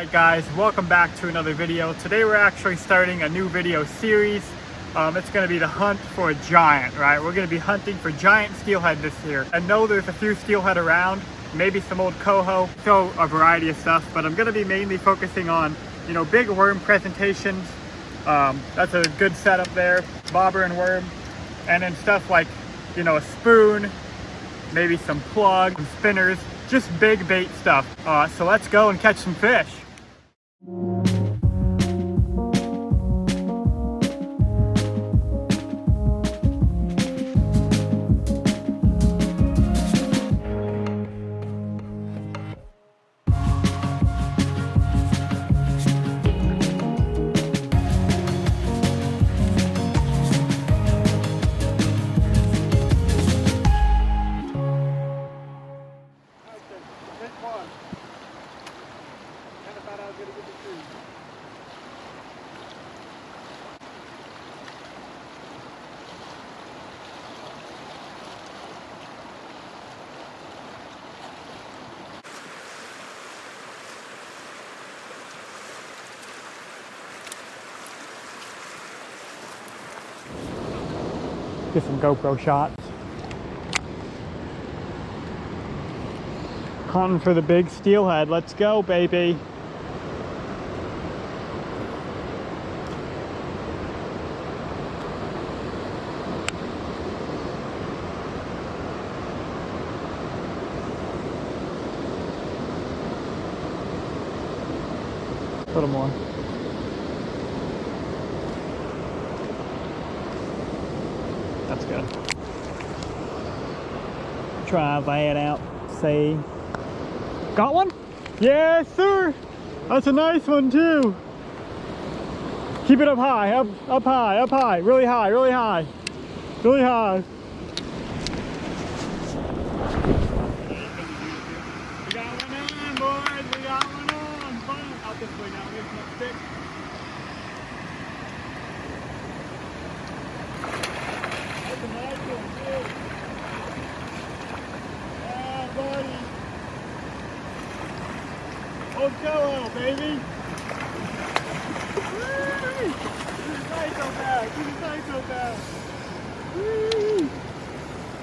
Alright guys, welcome back to another video. Today we're actually starting a new video series. It's going to be the hunt for a giant, right? We're going to be hunting for giant steelhead this year. I know there's a few steelhead around, maybe some old coho, so a variety of stuff, but I'm going to be mainly focusing on, you know, big worm presentations. That's a good setup there, bobber and worm, and then stuff like, you know, a spoon, maybe some plug, some spinners, just big bait stuff. So let's go and catch some fish. Get some GoPro shots. Hunting for the big steelhead. Let's go, baby. A little more. That's good. Try that out. See. Got one? Yes, sir. That's a nice one too. Keep it up high, up high, up high, really high, really high, really high. We got one on, boys. We got one on. Fun. Out this way now. Here's my stick. That's a nice one too. Yeah, buddy. Let's go, baby. Woo! This is nice out there. This is nice out there. Woo!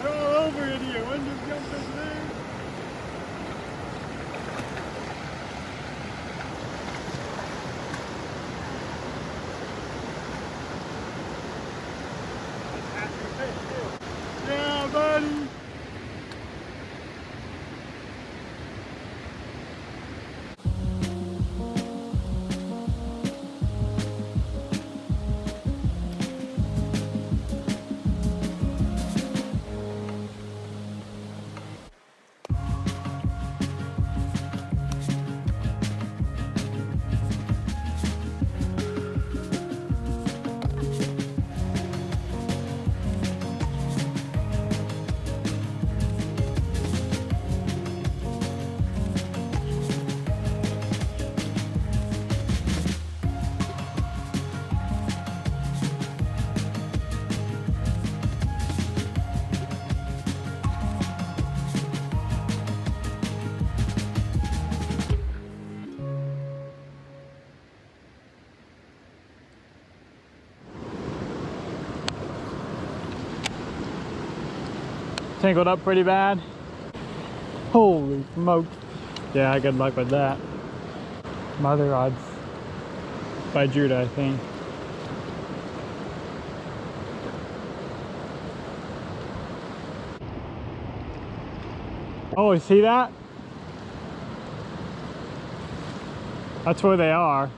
They're all over in here. One just jumped over there. Yeah, buddy. Tangled up pretty bad. Holy smokes. Yeah, good luck with that. Mother odds by Judah, I think. Oh, you see that? That's where they are.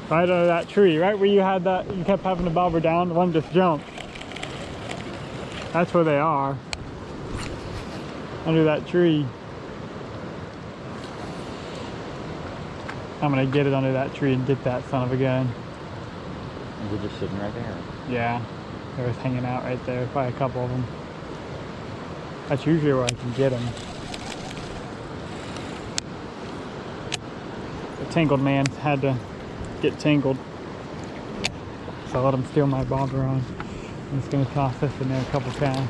Right under that tree, right where you had that, you kept having to bobber down, the one just jumped. That's where they are. Under that tree. I'm gonna get it under that tree and get that son of a gun. Is it just sitting right there? Yeah, they was hanging out right there, probably a couple of them. That's usually where I can get them. The tangled man had to get tangled, so I let him steal my bobber on. I'm just gonna toss this in there a couple times.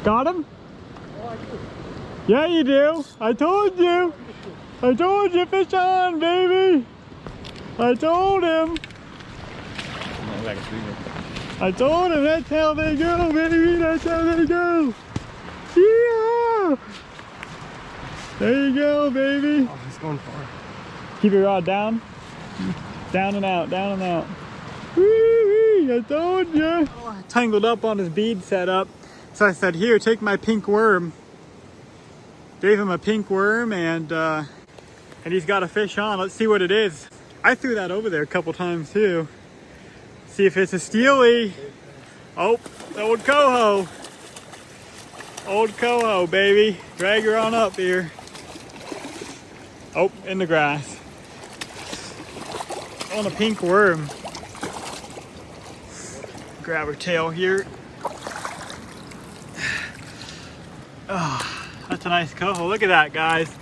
Got him? Yeah, you do. I told you. I told you, fish on, baby. I told him. I told him that's how they go, baby. That's how they go. Yeah. There you go, baby. Oh, he's going far. Keep your rod down. Down and out, down and out. Woo-wee, I told you. Tangled up on his bead setup. So I said, here, take my pink worm. Gave him a pink worm and he's got a fish on. Let's see what it is. I threw that over there a couple times too. See if it's a steely. Oh, old coho. Old coho, baby. Drag her on up here. Oh, in the grass. On a pink worm. Grab her tail here. Oh, that's a nice coho. Look at that, guys.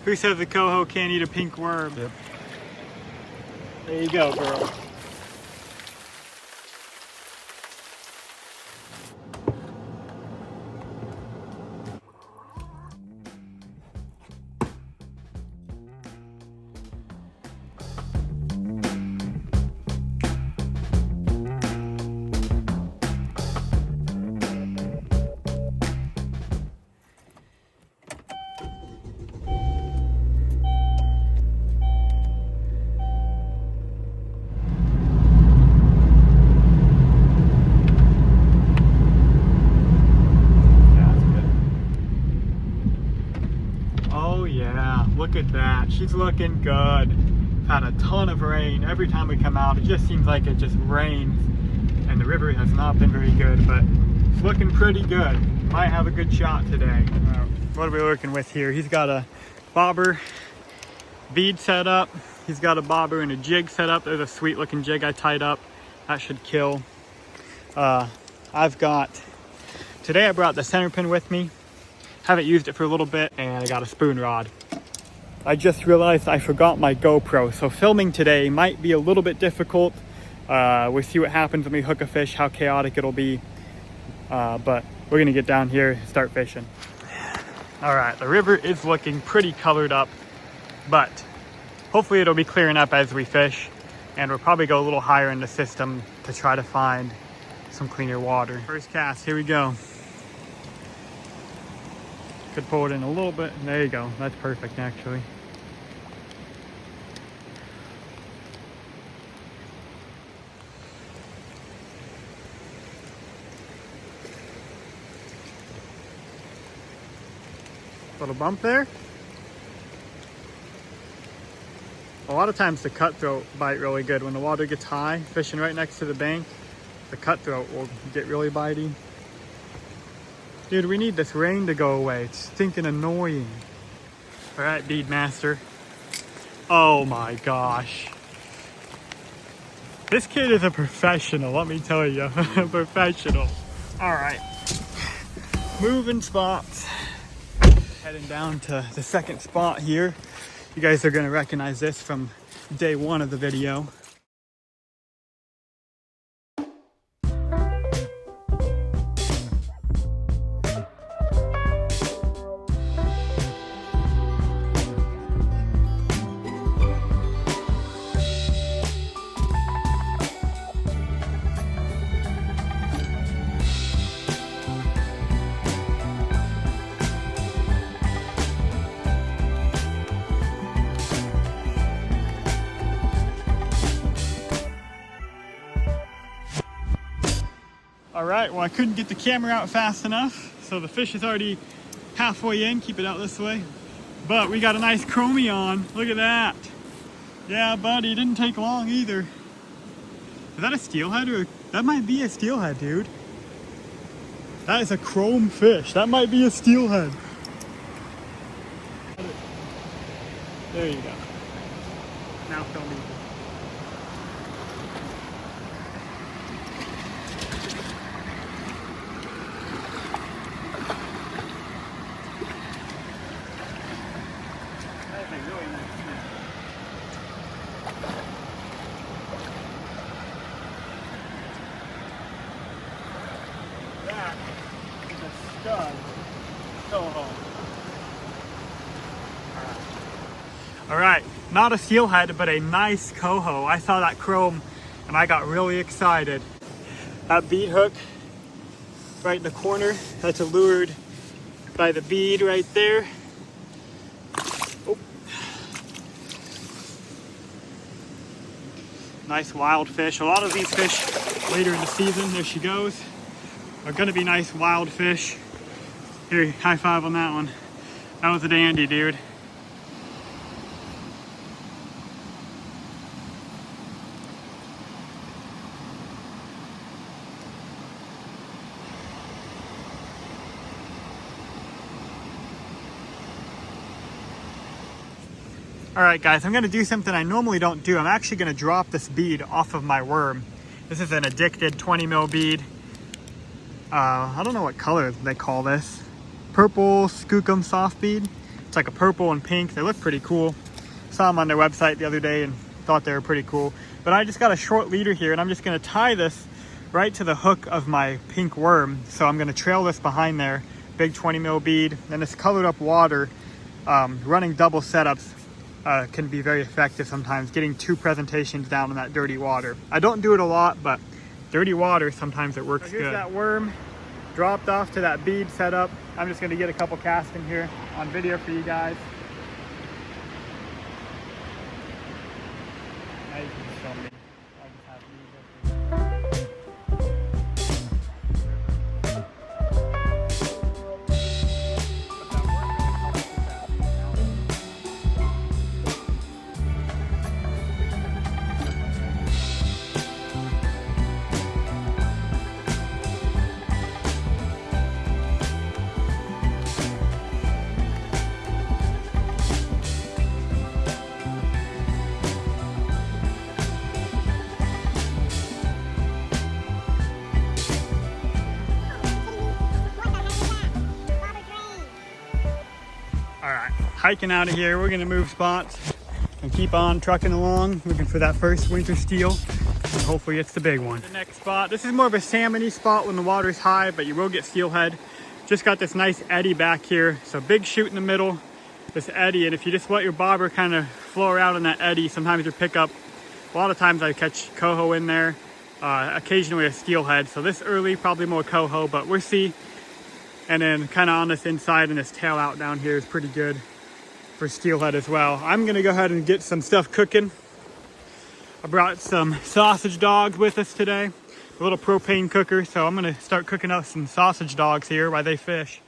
Who says the coho can't eat a pink worm? Yep. There you go, girl. Look at that, she's looking good. Had a ton of rain. Every time we come out, it just seems like it just rains. And the river has not been very good, but it's looking pretty good. Might have a good shot today. What are we working with here? He's got a bobber bead set up. He's got a bobber and a jig set up. There's a sweet looking jig I tied up. That should kill. Today I brought the center pin with me. Haven't used it for a little bit, and I got a spoon rod. I just realized I forgot my GoPro, so filming today might be a little bit difficult. We'll see what happens when we hook a fish, how chaotic it'll be. But we're gonna get down here and start fishing. All right, the river is looking pretty colored up, but hopefully it'll be clearing up as we fish, and we'll probably go a little higher in the system to try to find some cleaner water. First cast, here we go. Could pull it in a little bit. There you go. That's perfect, actually. Little bump there. A lot of times the cutthroat bite really good. When the water gets high, fishing right next to the bank, the cutthroat will get really bitey. Dude, we need this rain to go away. It's stinking annoying. All right, bead master. Oh my gosh. This kid is a professional, let me tell you. A professional. All right. Moving spots. Heading down to the second spot here. You guys are gonna recognize this from day one of the video. All right, well, I couldn't get the camera out fast enough, so the fish is already halfway in. Keep it out this way. But we got a nice chromie on. Look at that. Yeah, buddy, it didn't take long either. Is that a steelhead? Or that might be a steelhead, dude. That is a chrome fish. That might be a steelhead. There you go. Now film me. That is a stud. coho. All right, not a steelhead, but a nice coho. I saw that chrome and I got really excited. That bead hook right in the corner, that's allured by the bead right there. Oh. Nice wild fish. A lot of these fish later in the season, there she goes, are gonna be nice wild fish. Here, high five on that one. That was a dandy, dude. All right, guys, I'm gonna do something I normally don't do. I'm actually gonna drop this bead off of my worm. This is an addicted 20 mil bead. I don't know what color they call this. Purple skookum soft bead. It's like a purple and pink. They look pretty cool. Saw them on their website the other day and thought they were pretty cool. But I just got a short leader here and I'm just gonna tie this right to the hook of my pink worm. So I'm gonna trail this behind there, big 20 mil bead. And this colored up water, running double setups can be very effective sometimes, getting 2 presentations down in that dirty water. I don't do it a lot, but dirty water, sometimes it works good. Here's that worm dropped off to that bead setup. I'm just gonna get a couple casts in here on video for you guys. Now you can show me. I just have these up here. Hiking out of here, we're gonna move spots and keep on trucking along, looking for that first winter steel, and hopefully it's the big one. The next spot, this is more of a salmon-y spot when the water's high, but you will get steelhead. Just got this nice eddy back here, so big chute in the middle, this eddy, and if you just let your bobber kind of flow around in that eddy, sometimes you pick up, a lot of times I catch coho in there, occasionally a steelhead. So this early, probably more coho, but we'll see. And then kind of on this inside and this tail out down here is pretty good for steelhead as well. I'm gonna go ahead and get some stuff cooking. I brought some sausage dogs with us today, a little propane cooker, so I'm gonna start cooking up some sausage dogs here while they fish.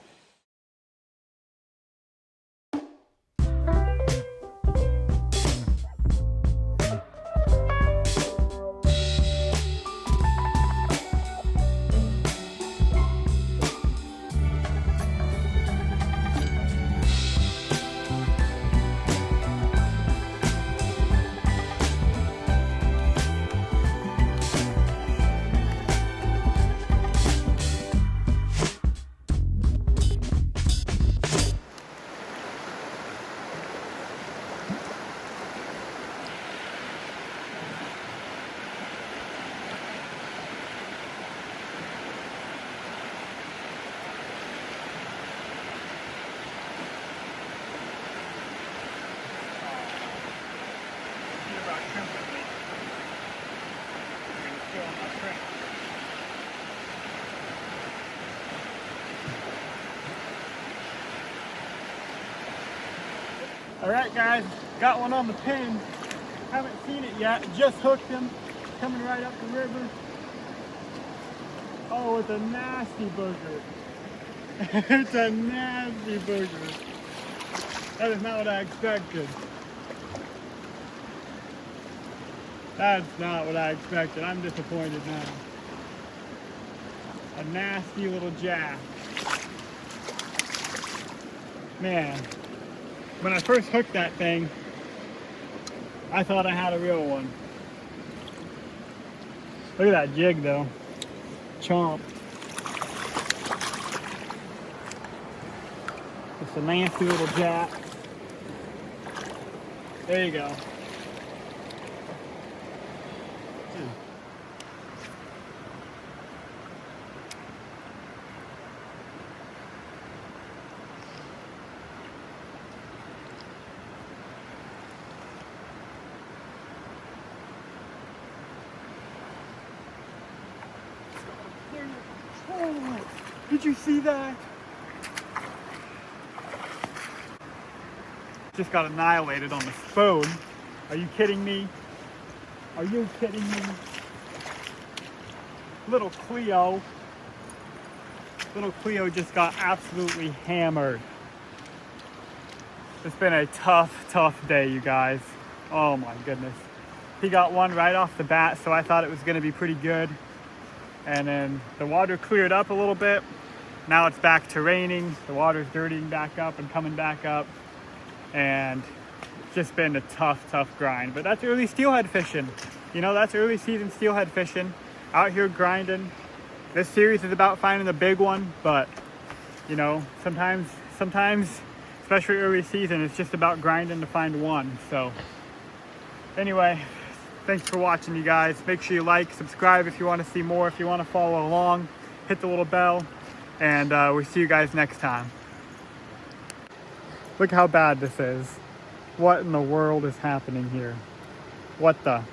All right, guys, got one on the pin. Haven't seen it yet. Just hooked him, coming right up the river. Oh, it's a nasty booger. It's a nasty booger. That is not what I expected. That's not what I expected. I'm disappointed now. A nasty little jack. Man, when I first hooked that thing, I thought I had a real one. Look at that jig though. Chomp. Just a nasty little jack. There you go. Did you see that? Just got annihilated on the spoon. Are you kidding me? Are you kidding me? Little Cleo just got absolutely hammered. It's been a tough day, you guys. Oh my goodness. He got one right off the bat, so I thought it was gonna be pretty good. And then the water cleared up a little bit. Now it's back to raining. The water's dirtying back up and coming back up. And it's just been a tough grind. But that's early steelhead fishing. You know, that's early season steelhead fishing. Out here grinding. This series is about finding the big one, but you know, sometimes, especially early season, it's just about grinding to find one. So anyway, thanks for watching, you guys. Make sure you like, subscribe if you want to see more. If you want to follow along, hit the little bell, and we'll see you guys next time. Look how bad this is. What in the world is happening here? What the?